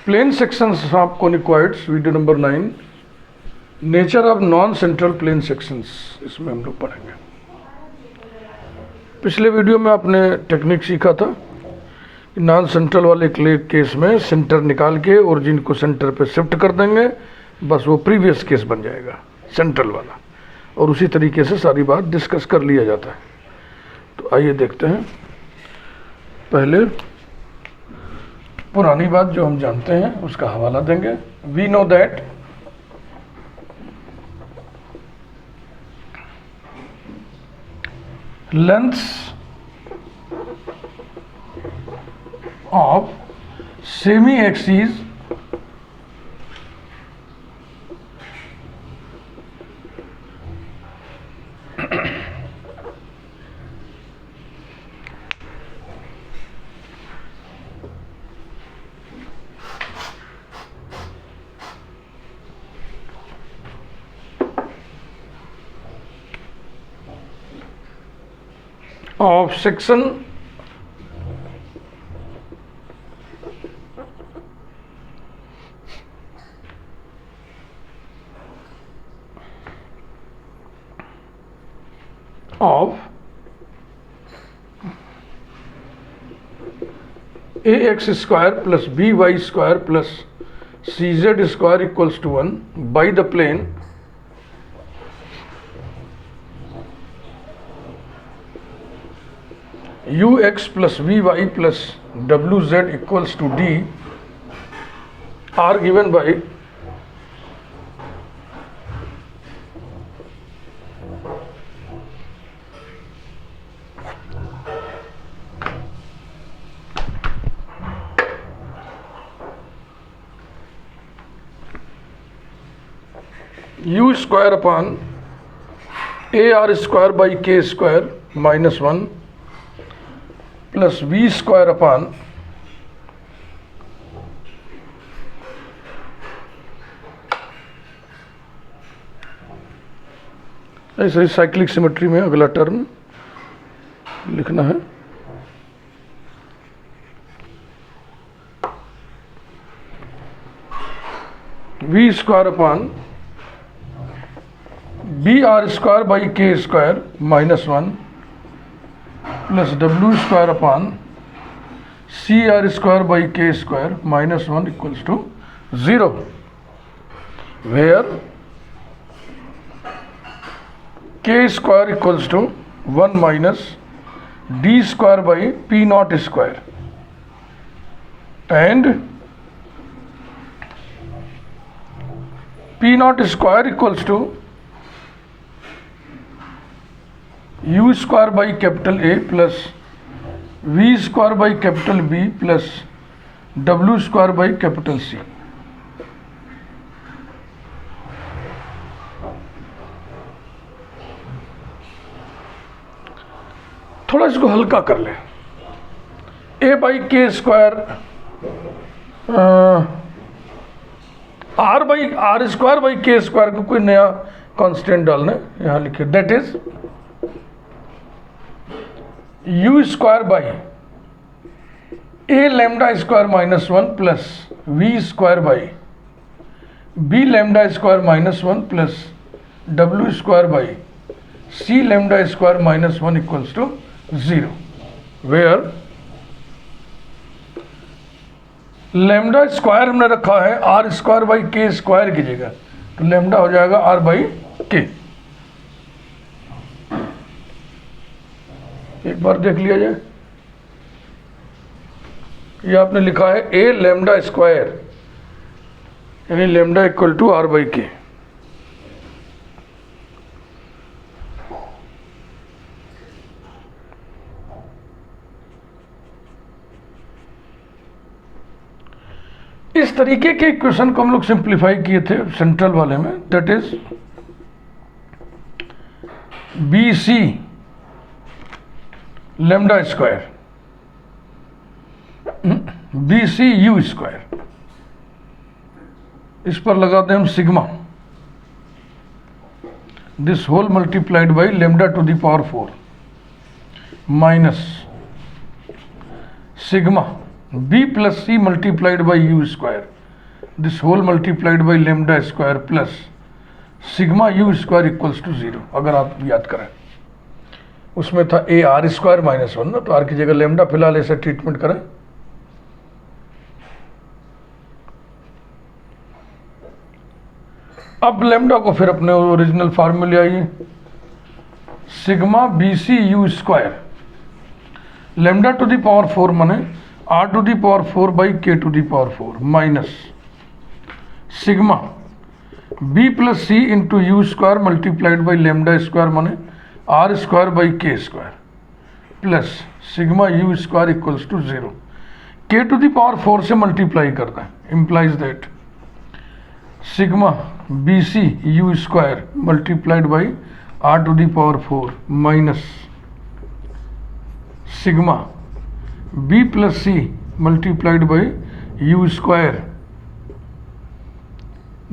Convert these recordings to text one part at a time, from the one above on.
Plane sections of conicoids, video number 9, nature of non central plane sections, इसमें हम लोग पढ़ेंगे। पिछले वीडियो में आपने टेक्निक सीखा था कि नॉन सेंट्रल वाले केस में सेंटर निकाल के ओरिजिन को सेंटर पे शिफ्ट कर देंगे, बस वो प्रीवियस केस बन जाएगा सेंट्रल वाला, और उसी तरीके से सारी बात डिस्कस कर लिया जाता है। तो आइए देखते हैं। पहले पुरानी बात जो हम जानते हैं उसका हवाला देंगे। We know that lengths of semi axis of section of ax square plus by square plus cz square equals to 1 by the plane ux plus vy plus wz equals to d are given by u square upon ar square by k square minus 1 plus v square upon ऐसे ही cyclic symmetry में अगला term लिखना है। v square upon B R square by K square minus 1 plus W square upon C R square by K square minus 1 equals to 0, where K square equals to 1 minus D square by P naught square and P naught square equals to u square by capital A plus v square by capital B plus w square by capital C। थोड़ा इसको हल्का कर लें। a by K square r by R square by K square को कोई नया constant डालना है, यहाँ लिखिए that is u square by a lambda square minus 1 plus v square by b lambda square minus 1 plus w square by c lambda square minus 1 equals to 0, where lambda square हमने रखा है r square by K square की जगह, तो lambda हो जाएगा r by के। एक बार देख लिया जाए, ये आपने लिखा है a लैम्डा स्क्वायर यानी lambda equal to r by K. इस तरीके के इक्वेशन को हम लोग सिंप्लीफाई किए थे सेंट्रल वाले में, that is B C lambda square B C U square, इस पर लगा दें हम sigma, this whole multiplied by lambda to the power 4 minus sigma B plus C multiplied by U square this whole multiplied by lambda square plus sigma you square equals to 0। अगर आप याद करें उसमें था ए आर स्क्वायर माइनस 1 ना, तो are की जगह लेमडा फिलहाल ऐसे ट्रीटमेंट करें। अब लेमडा को फिर अपने ओरिजिनल फार्मूले आइए, sigma B C U square lambda to the power 4 माने R to the power 4 by K to the power 4 minus sigma B plus C into you square multiplied by lambda square माने R square by K square plus sigma you square equals to 0। K to the power 4 से multiply करना है, implies that sigma B C U square multiplied by R to the power 4 minus sigma B plus C multiplied by U square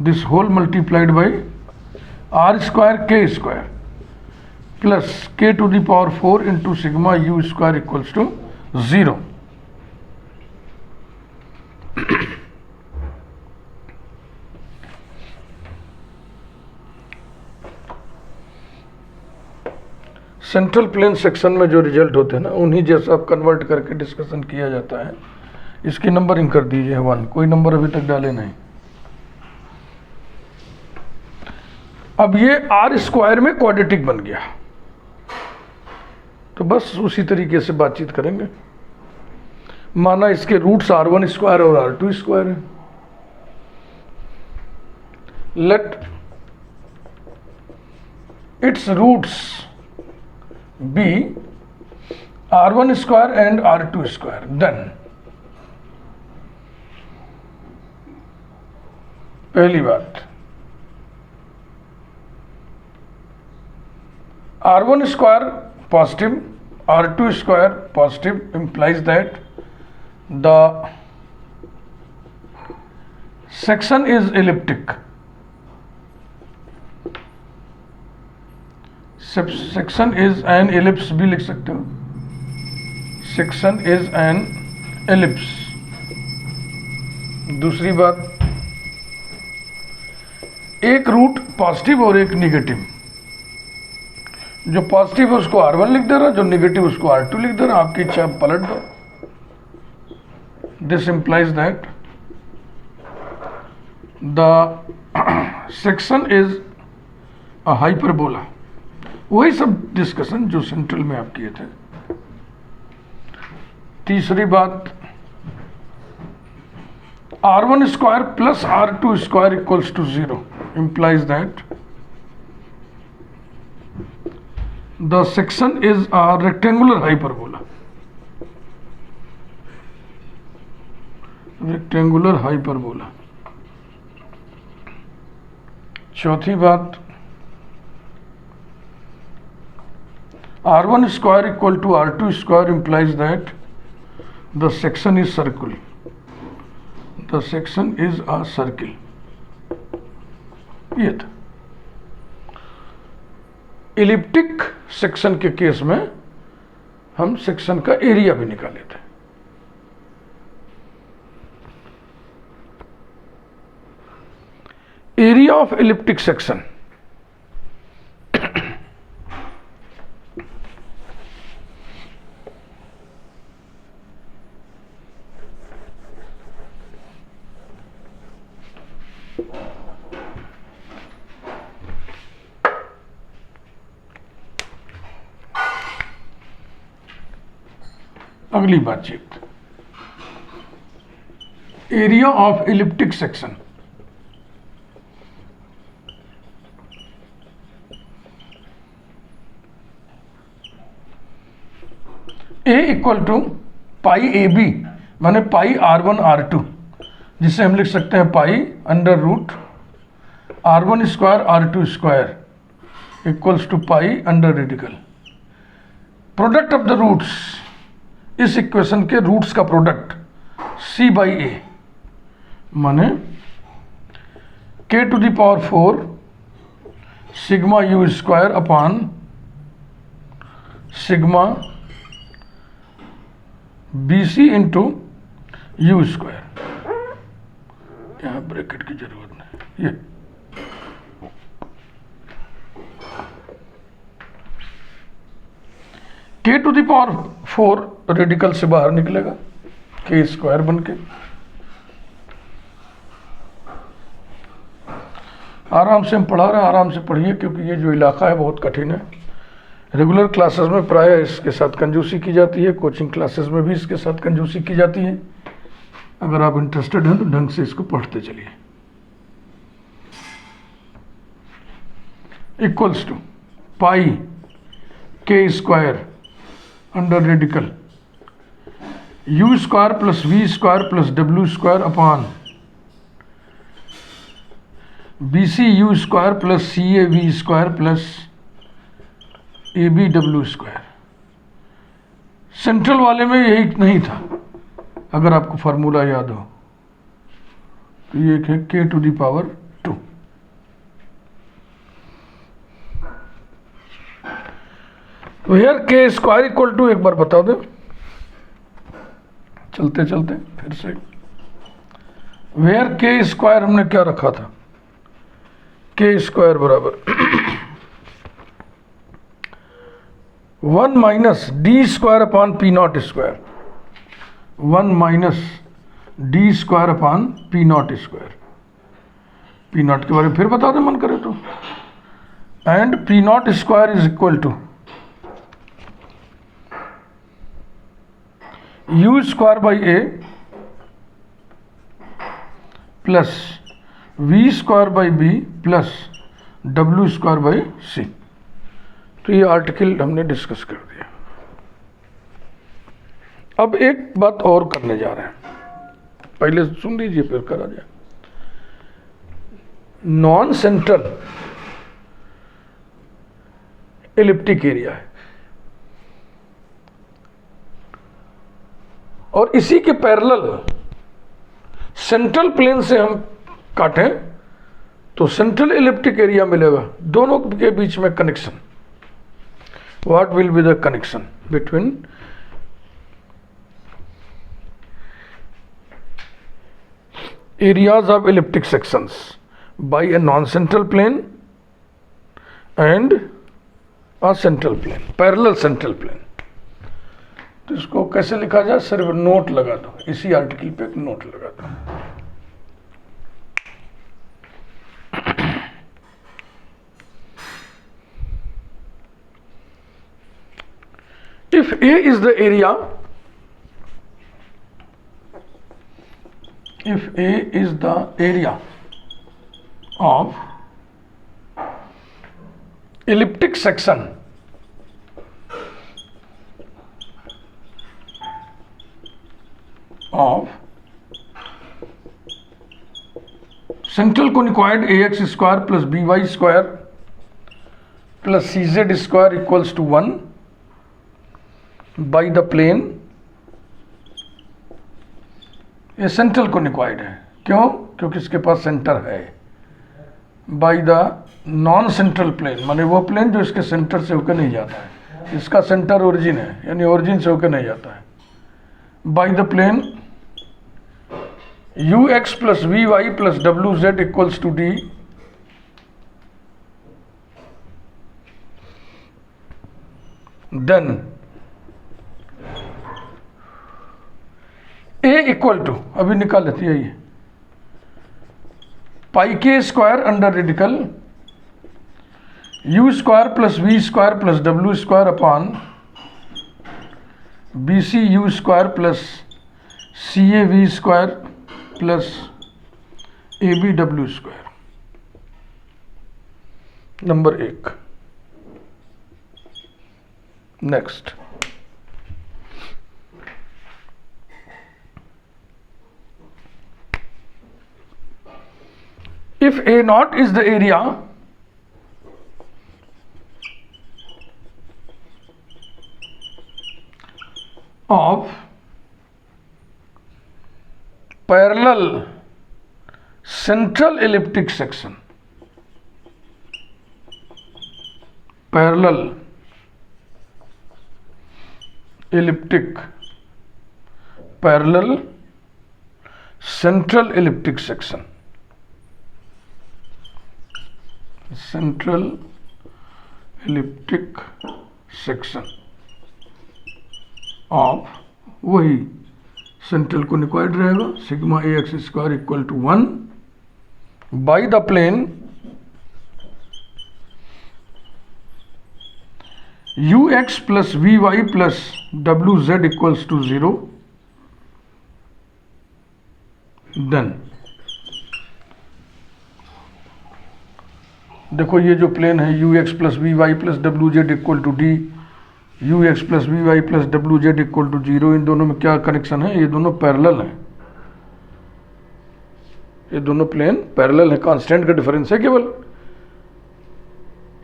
this whole multiplied by R square K square plus K to the power 4 into sigma you square equals to 0। Central plane section में जो result होते हैं ना, उन्हीं जैसा आप convert करके discussion किया जाता है। इसकी नंबरिंग कर दीजिए 1, कोई नंबर अभी तक डाले नहीं। अब ये आर स्क्वायर में क्वाड्रेटिक बन गया, तो बस उसी तरीके से बातचीत करेंगे। माना इसके रूट्स r1 स्क्वायर और r2 स्क्वायर है। Let its roots be r1 square and r2 square, then पहली बात r1 square positive r2 square positive implies that the section is elliptic। section is an ellipse भी लिख सकते हो, section is an ellipse। दूसरी बात, एक रूट पॉजिटिव और एक निगेटिव, जो पॉजिटिव है उसको r1 लिख दे रहा, जो निगेटिव उसको r2 लिख दे रहा, आपकी इच्छा पलट दो। This implies that the section is a hyperbola. वही सब डिस्कशन जो सेंट्रल में आप किए थे। तीसरी बात, r1 square plus r2 square equals to 0 implies that the section is a rectangular hyperbola। rectangular hyperbola। चौथी बात, r1 square equal to r2 square implies that the section is circle। the section is a circle। ये था। Elliptic section के case में हम section का area भी निकाले थे। एरिया ऑफ इलिप्टिक सेक्शन अगली बातचीत, area of elliptic section. A equal to pi A B माने पाई r1 r2, जिसे हम लिख सकते हैं pi under root r1 square r2 square equals to pi under radical. Product of the roots, इस equation के रूट्स का product c by A माने k to the power 4 sigma you square upon sigma B C into you square यहाँ bracket की जरूरत नहीं, ये k to the power 4 radical से बाहर निकलेगा, k स्क्वायर बन के। आराम से हम पढ़ा रहे हैं, आराम से पढ़िए, क्योंकि ये जो इलाका है बहुत कठिन है। रेगुलर क्लासेस में प्रायः इसके साथ कंजूसी की जाती है, कोचिंग क्लासेस में भी इसके साथ कंजूसी की जाती है। अगर आप इंटरेस्टेड हैं तो ढंग से इसको पढ़ते चलिए। Equals to pi k square under radical u square plus v square plus w square upon BC u square plus CA v square plus AB w square. Central वाले में यही नहीं था, अगर आपको फार्मूला याद हो तो ये है k to the power 2। Where k square equal to, एक बार बता दो चलते चलते फिर से। वेयर k स्क्वायर हमने क्या रखा था, k स्क्वायर बराबर 1 minus D square upon P naught square, 1 minus D square upon P naught square. P naught के बारे में फिर बता दो मन करे तो। And P naught square is equal to U square by A plus V square by B plus W square by C. तो ये आर्टिकल हमने डिस्कस कर दिया। अब एक बात और करने जा रहे हैं, पहले सुन लीजिए फिर करा जाए। नॉन सेंट्रल एलिप्टिक एरिया है और इसी के पैरेलल सेंट्रल प्लेन से हम काटें तो सेंट्रल एलिप्टिक एरिया मिलेगा। दोनों के बीच में connection, what will be the connection between areas of elliptic sections by a non-central plane and a central plane, parallel central plane। तो इसको कैसे लिखा जाए, सिर्फ नोट लगा दो, इसी आर्टिकल पे एक नोट लगा दो। If A is the area, if A is the area of elliptic section of central conicoid ax square plus by square plus cz square equals to 1 by the plane, ये central conicoid है। क्यों? क्योंकि इसके पास center है। By the non central plane, माने वो plane जो इसके सेंटर से होकर नहीं जाता है, इसका सेंटर ओरिजिन है, यानी ओरिजिन से होकर नहीं जाता है। By the plane U X plus V Y plus W Z equals to D, then A equal to, अभी निकाल लेती है ये, पाई के square under radical U square plus V square plus W square upon B C U square plus C A V square plus A B W square. Number 1। Next, if A naught is the area of parallel central elliptic section, parallel elliptic, parallel central elliptic section, central elliptic section of, वही central conicoid रहेगा, sigma A X square equal to 1 by the plane U X plus V Y plus W Z equals to 0, then देखो ये जो plane है U X plus V Y plus W Z equal to D, U X plus V Y plus W Z equal to 0, इन दोनों में क्या connection है, ये दोनों पैरेलल हैं, ये दोनों प्लेन पैरेलल है, कांस्टेंट का डिफरेंस है केवल,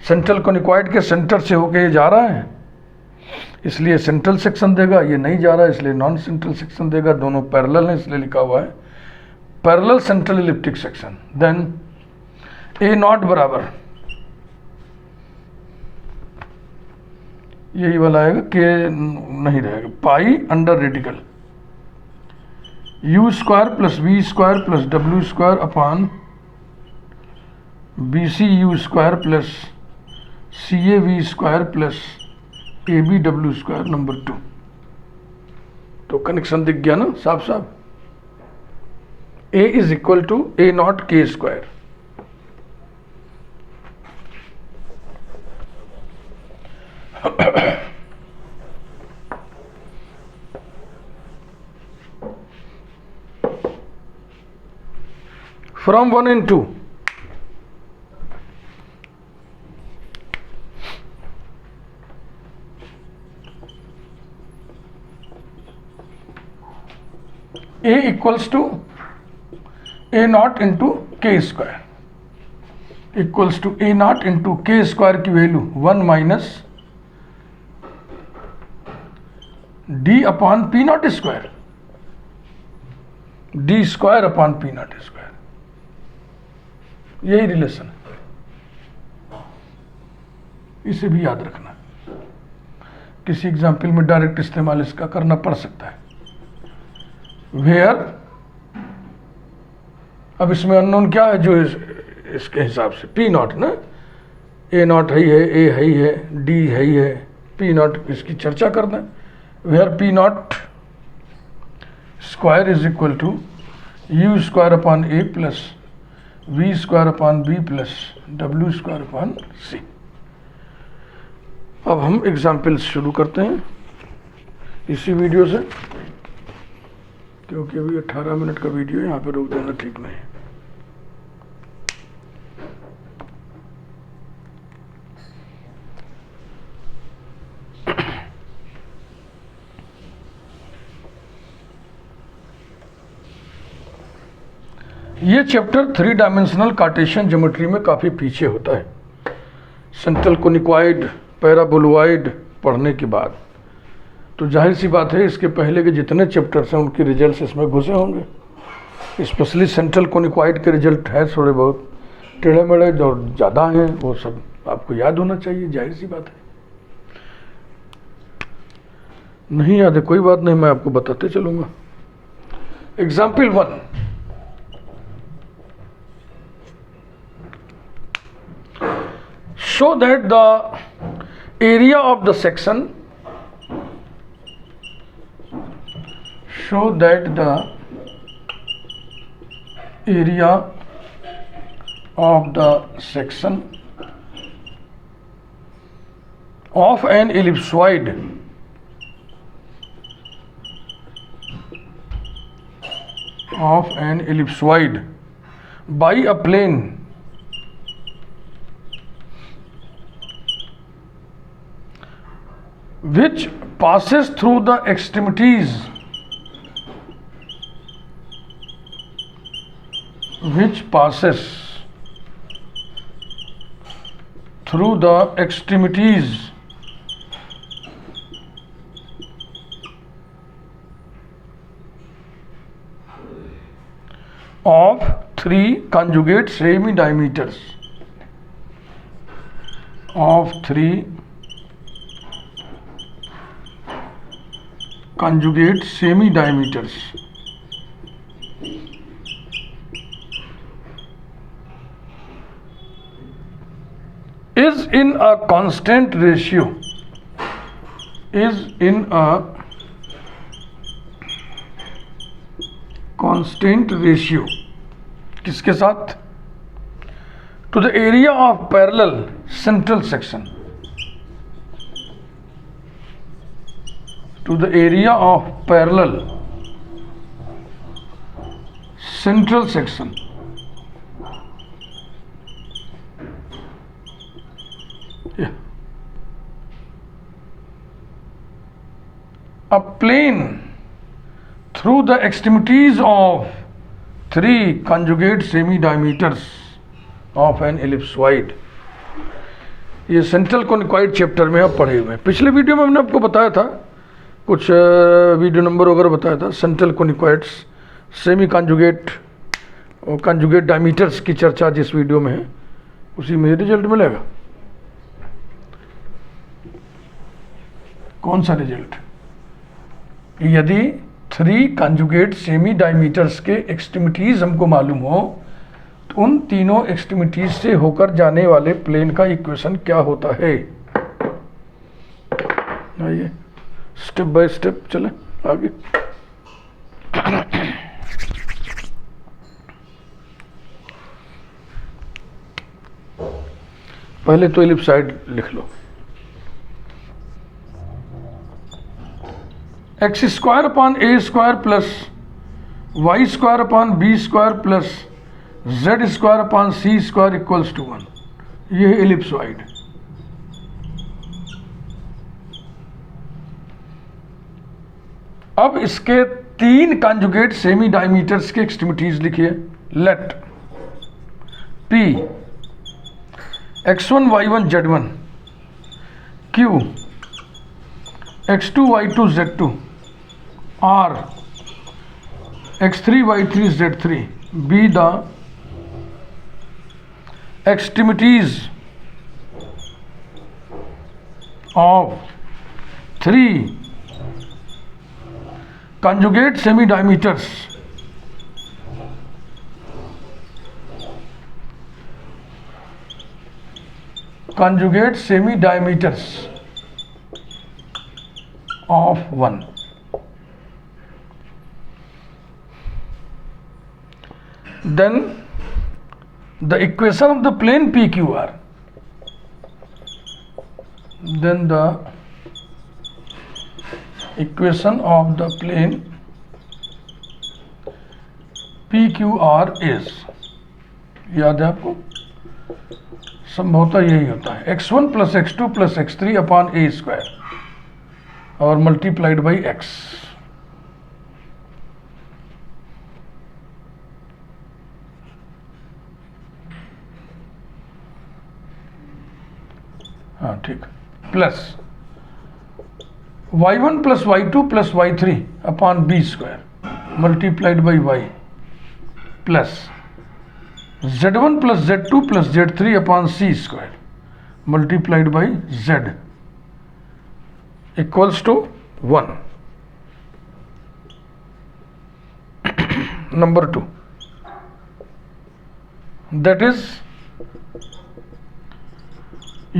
सेंट्रल कोनिकॉइड के सेंटर से होके ये जा रहा है इसलिए सेंट्रल सेक्शन देगा, ये नहीं जा रहा है इसलिए नॉन सेंट्रल सेक्शन देगा, दोनों पैरेलल हैं इसलिए लिखा हुआ है parallel central elliptic section. Then A naught बराबर यही वाला आएगा, के नहीं रहेगा, pi under radical U square plus V square plus W square upon B C U square plus C A V square plus A B W square number 2। तो connection दिख गया ना साफ साफ, A is equal to A naught K square. From 1 and 2, A equals to A naught into K square equals to A naught into K square की value 1 minus D upon P not square, D square upon P not square, यही relation है, इसे भी याद रखना, किसी example में direct इस्तेमाल इसका करना पड़ सकता है। वेयर, अब इसमें अननोन क्या है जो इसके हिसाब से पी नॉट ना, ए नॉट है, ए है, डी है, पी नॉट इसकी चर्चा कर दें। Where P naught square is equal to U square upon A plus V square upon B plus W square upon C. अब हम एग्जाम्पल्स शुरू करते हैं इसी वीडियो से, क्योंकि अभी 18 मिनट का वीडियो यहाँ पे रोक देना ठीक नहीं। ये चैप्टर 3 डायमेंशनल कार्टेशियन ज्योमेट्री में काफ़ी पीछे होता है, सेंट्रल कोनिकॉइड पैराबोलॉइड पढ़ने के बाद, तो जाहिर सी बात है इसके पहले के जितने चैप्टर्स हैं उनके रिजल्ट्स इसमें घुसे होंगे। स्पेशली सेंट्रल कोनिकॉइड के रिजल्ट है थोड़े बहुत टेढ़े मेढ़े और ज़्यादा हैं, वो सब आपको याद होना चाहिए, जाहिर सी बात है। नहीं याद है कोई बात नहीं, मैं आपको बताते चलूँगा। Example 1, show that the area of the section of an ellipsoid by a plane which passes through the extremities of 3 conjugate semi diameters in a constant ratio, is in a constant ratio किसके साथ? to the area of parallel central section, to the area of parallel central section. Yeah. A plane through the extremities of 3 conjugate semi-diameters of an ellipsoid. ये central कोनिकॉइड chapter में आप पढ़े हुए हैं। पिछले video में हमने आपको बताया था, कुछ वीडियो नंबर वगैरह बताया था, सेंट्रल कोनिकॉइड्स, सेमी कॉन्जुगेट और कॉन्जुगेट डायमीटर्स की चर्चा जिस वीडियो में है उसी में रिजल्ट मिलेगा। कौन सा रिजल्ट? यदि 3 कॉन्जुगेट सेमी डायमीटर्स के एक्सट्रीमिटीज हमको मालूम हो तो उन तीनों एक्सट्रीमिटीज से होकर जाने वाले प्लेन का इक्वेशन क्या होता है। आइए स्टेप बाय स्टेप चले आगे। पहले तो एलिप्सॉइड लिख लो। X square upon A square plus Y square upon B square plus Z square upon C square equals to 1, ये है एलिप्सॉइड। अब इसके 3 कॉन्जुगेट सेमी डायमीटर्स के एक्सट्रीमिटीज लिखिए। Let P x1 y1 z1 q x2 y2 z2 r x3 y3 z3 be the extremities of 3 conjugate semi diameters of 1. Then the equation of the plane PQR, then the equation of the plane PQR is, याद है आपको, संभवतः यही होता है x1 plus x2 plus x3 upon A square और multiplied by x। हाँ ठीक, plus y1 plus y2 plus y3 upon B square multiplied by y plus z1 plus z2 plus z3 upon C square multiplied by z equals to 1. Number 2, that is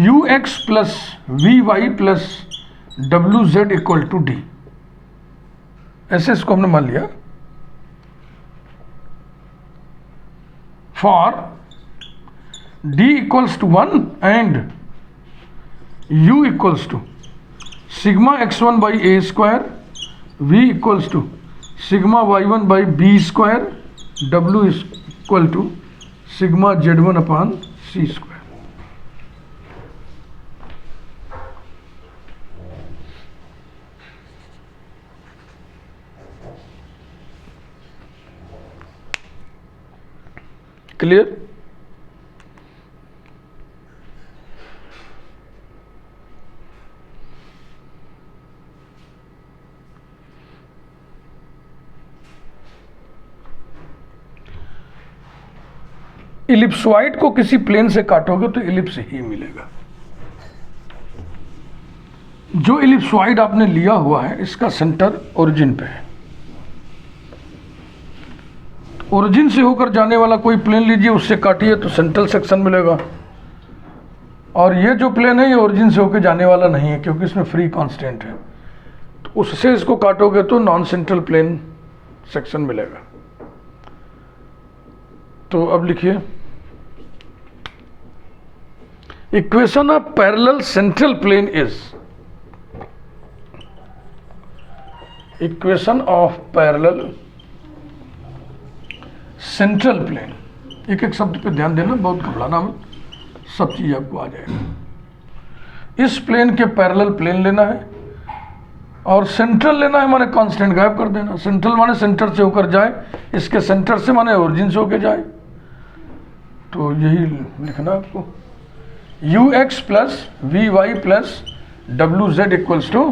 ux plus vy plus wz equal to d। ऐसे इसको हमने मान लिया। For d equals to 1 and u equals to sigma x1 by a square, v equals to sigma y1 by b square, w is equal to sigma z1 upon c square। Clear? Ellipsoid को किसी plane से काटोगे तो ellipse ही मिलेगा। जो ellipsoid आपने लिया हुआ है इसका सेंटर ओरिजिन पे है। ओरिजिन से होकर जाने वाला कोई प्लेन लीजिए, उससे काटिए तो सेंट्रल सेक्शन मिलेगा, और ये जो प्लेन है ये ओरिजिन से होकर जाने वाला नहीं है क्योंकि इसमें फ्री कांस्टेंट है, तो उससे इसको काटोगे तो नॉन सेंट्रल प्लेन सेक्शन मिलेगा। तो अब लिखिए equation of parallel central plane is, equation of parallel central plane, एक एक शब्द पे ध्यान देना, बहुत घबराना मत, सब चीज आपको आ जाएगा। इस प्लेन के पैरेलल प्लेन लेना है और सेंट्रल लेना है, माने कांस्टेंट गायब कर देना। सेंट्रल माने सेंटर से होकर जाए, इसके सेंटर से माने ओरिजिन से होकर जाए, तो यही लिखना आपको ux plus vy plus wz equals to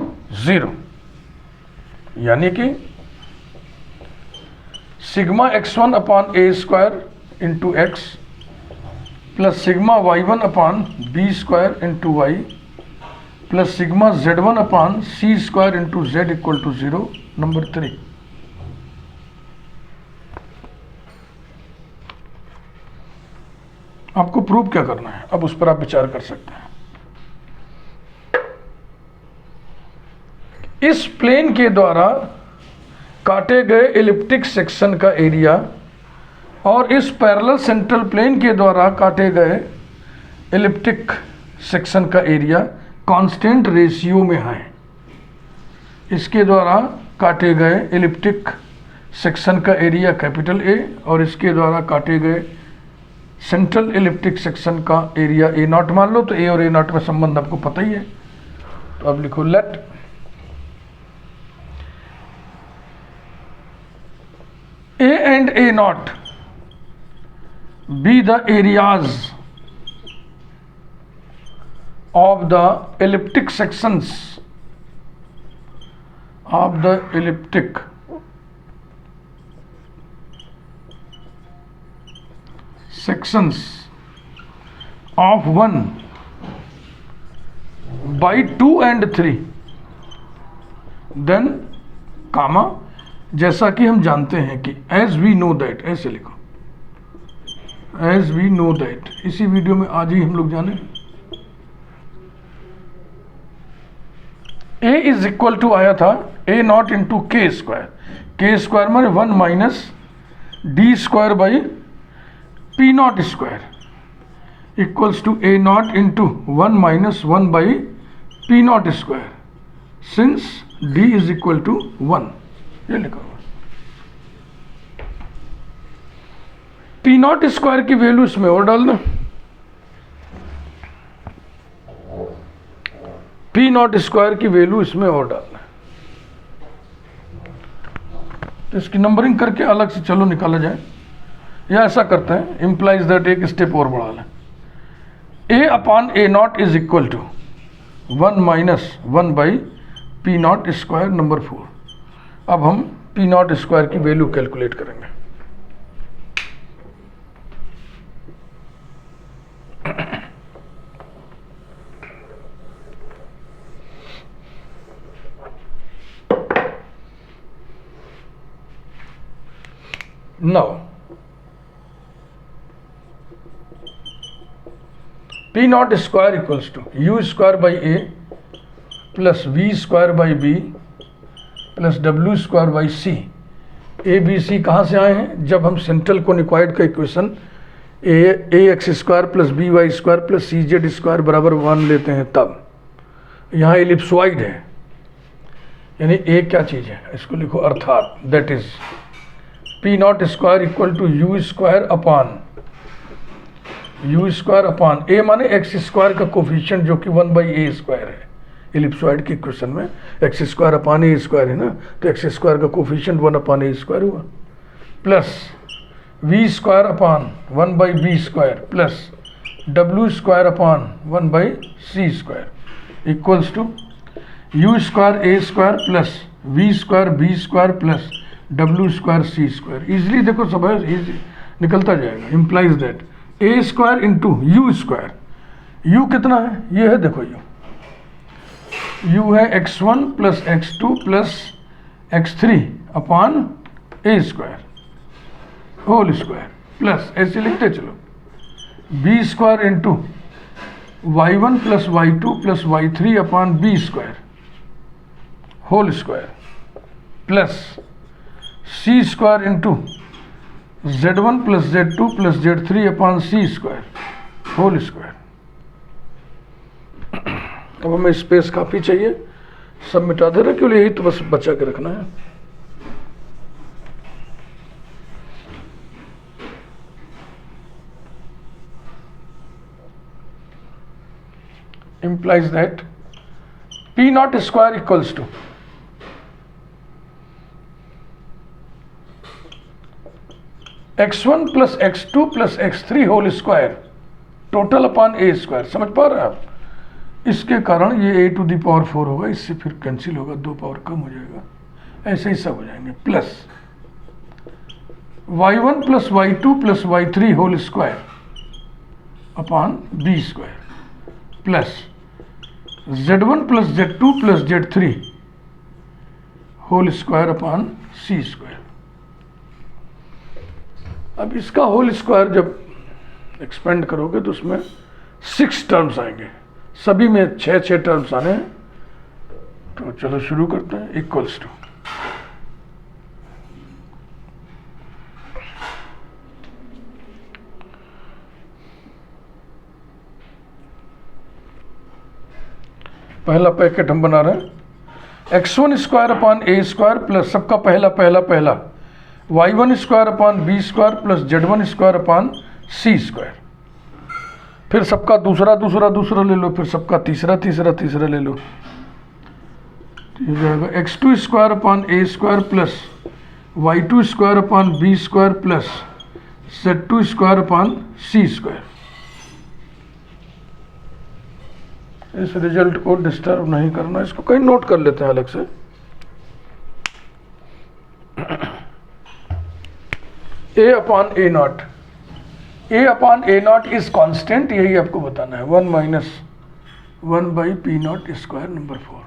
0, यानी कि sigma x1 upon a square into X plus sigma y1 upon b square into Y plus sigma z1 upon c square into z equal to 0। Number 3, आपको prove क्या करना है, अब उस पर आप विचार कर सकते हैं। इस प्लेन के द्वारा काटे गए एलिप्टिक सेक्शन का एरिया और इस पैरेलल सेंट्रल प्लेन के द्वारा काटे गए एलिप्टिक सेक्शन का एरिया कांस्टेंट रेशियो में है। इसके द्वारा काटे गए एलिप्टिक सेक्शन का एरिया कैपिटल ए और इसके द्वारा काटे गए सेंट्रल एलिप्टिक सेक्शन का एरिया ए नॉट मान लो, तो ए और ए नॉट में संबंध आपको पता ही है। तो अब लिखो let A and A naught be the areas of the elliptic sections of the elliptic sections of 1 by 2 and 3, then comma, जैसा कि हम जानते हैं कि as we know that, ऐसे लिखो as we know that, इसी वीडियो में आज ही हम लोग जाने a इज इक्वल टू आया था a naught into K square माने 1 minus D square by P naught square equals to A naught into 1 minus 1 by P naught square since D is equal to 1, ये लिखा हुआ। P naught square की value इसमें और डालना, P naught square की value इसमें और डालना, तो इसकी नंबरिंग करके अलग से चलो निकाला जाए, या ऐसा करते हैं इंप्लाइज दैट एक स्टेप और बढ़ा लें। A upon A naught is equal to 1 minus 1 by P naught square number 4। अब हम पी नॉट स्क्वायर की वैल्यू कैलकुलेट करेंगे। Now P naught square equals to U square by A plus V square by B plus W square by C. A B C कहाँ से आए हैं, जब हम सेंट्रल कोनिक्वाइड का equation A X square plus B Y square plus C Z square बराबर 1 लेते हैं तब। यहाँ एलिप्सॉइड है, यानी ए क्या चीज़ है, इसको लिखो अर्थात that is P naught square equal to U square upon A माने एक्स स्क्वायर का कोफिशिएंट जो कि 1 बाई ए स्क्वायर है। एलिप्सॉइड के इक्वेशन में X square upon A square है ना, तो एक्स स्क्वायर का कोफिशिएंट 1 अपॉन ए स्क्वायर हुआ plus V square upon 1 by B square plus W square upon 1 by C square equals to U square A square plus V square B square plus W square C square. Easily देखो सब easy निकलता जाएगा। Implies that A square into you square, U कितना है, ये है देखो U है x1 plus x2 plus x3 upon A square whole square plus ऐसे लिखते चलो B square into y1 plus y2 plus y3 upon B square whole square plus C square into z1 plus z2 plus z3 upon C square whole square. अब हमें space काफ़ी चाहिए, सब मिटा दे रहे, केवल यही तो बस बचा के रखना है। implies that p naught square equals to x1 plus x2 plus x3 whole square total upon A square. समझ पा रहे हैं आप? इसके कारण ये a टू दी पावर 4 होगा, इससे फिर कैंसिल होगा, 2 पावर कम हो जाएगा, ऐसे ही सब हो जाएंगे। Plus y1 plus y2 plus y3 whole square upon B square plus z1 plus z2 plus z3 whole square upon C square. अब इसका होल स्क्वायर जब एक्सपेंड करोगे तो उसमें 6 टर्म्स आएंगे, सभी में 6 टर्म्स आने हैं। तो चलो शुरू करते हैं। इक्वल्स टू पहला पैकेट हम बना रहे हैं x1 square upon A square plus सबका पहला पहला पहला y1 square upon B square plus z1 square upon C square, फिर सबका दूसरा दूसरा दूसरा ले लो, फिर सबका तीसरा तीसरा तीसरा ले लो। ये जाएगा x2 square upon A square plus y2 square upon B square plus z2 square upon C square. इस रिजल्ट को डिस्टर्ब नहीं करना, इसको कहीं नोट कर लेते हैं अलग से। A upon A naught, A upon A naught is constant, यही आपको बताना है। 1 minus 1 by P naught square number 4।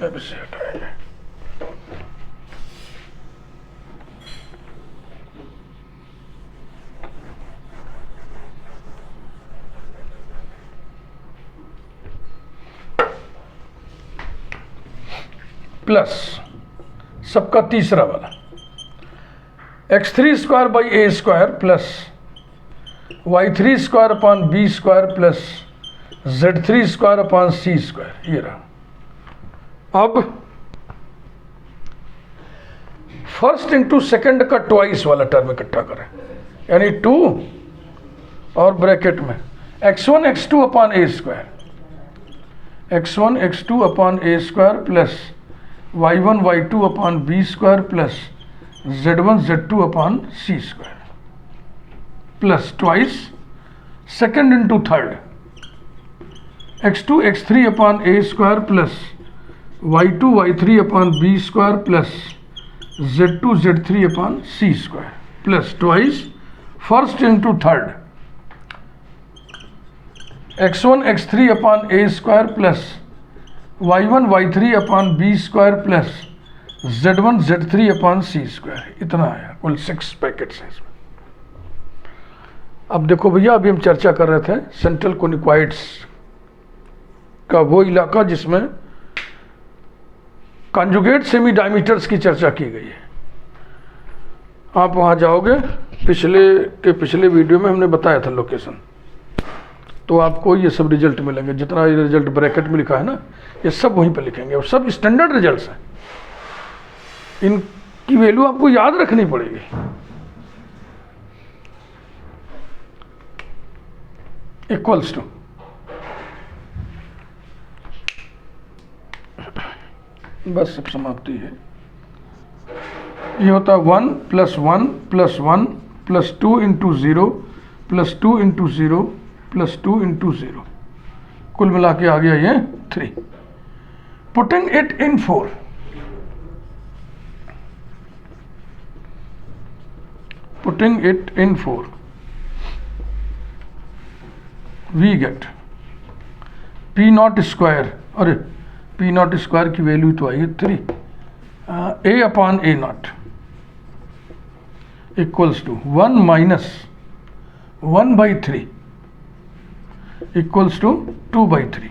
अब इसे हटाएंगे। प्लस सबका तीसरा वाला x3 square by A square plus y3 square upon B square plus z3 square upon C square. ये रहा। अब फर्स्ट इंटू सेकंड का ट्वाइस वाला टर्म इकट्ठा करें, यानी 2 और ब्रैकेट में x1 x2 upon A square, x1 x2 upon A square plus y1 y2 upon B square plus z1 z2 upon C square plus twice second into third x2 x3 upon A square plus y2 y3 upon B square plus z2 z3 upon C square plus twice first into third x1 x3 upon A square plus y1 y3 upon B square plus z1 z3 upon C square. इतना आया, कुल 6 packets हैं इसमें। अब देखो भैया, अभी हम चर्चा कर रहे थे सेंट्रल कोनिक्वाइड्स का, वो इलाका जिसमें कॉन्जुगेट सेमी डायमीटर्स की चर्चा की गई है। आप वहाँ जाओगे, पिछले वीडियो में हमने बताया था लोकेशन, तो आपको ये सब रिजल्ट मिलेंगे। जितना ये रिजल्ट ब्रैकेट में लिखा है ना, ये सब वहीं पर लिखेंगे, और सब स्टैंडर्ड रिजल्ट्स हैं। इनकी वैल्यू आपको याद रखनी पड़ेगी। इक्वल्स टू बस सब समाप्ति है। ये होता है 1 plus 1 plus 1 plus 2 into 0 plus 2 into 0 plus 2 into 0, कुल मिला के आ गया ये 3। Putting it in 4, putting it in 4 we get P naught square, अरे पी नॉट स्क्वायर की वैल्यू तो आई है 3, A upon A naught equals to 1 minus 1/3 equals to 2/3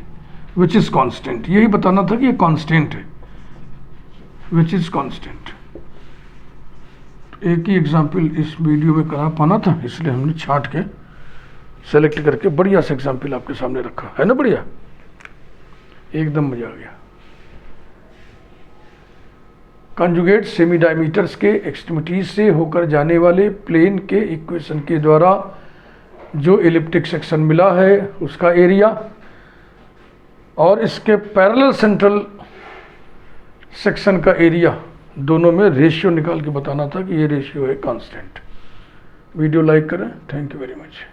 which is constant. यही बताना था कि ये कांस्टेंट है, विच इज कांस्टेंट। एक ही एग्जाम्पल इस वीडियो में करा पाना था, इसलिए हमने छांट के सेलेक्ट करके बढ़िया सा एग्जाम्पल आपके सामने रखा है ना। बढ़िया, एकदम मजा आ गया। कंजुगेट सेमी डायमीटर्स के एक्सट्रीमिटीज से होकर जाने वाले प्लेन के इक्वेशन के द्वारा जो एलिप्टिक सेक्शन मिला है उसका एरिया, और इसके पैरेलल सेंट्रल सेक्शन का एरिया, दोनों में रेशियो निकाल के बताना था कि ये रेशियो है कांस्टेंट। वीडियो लाइक करें। Thank you very much.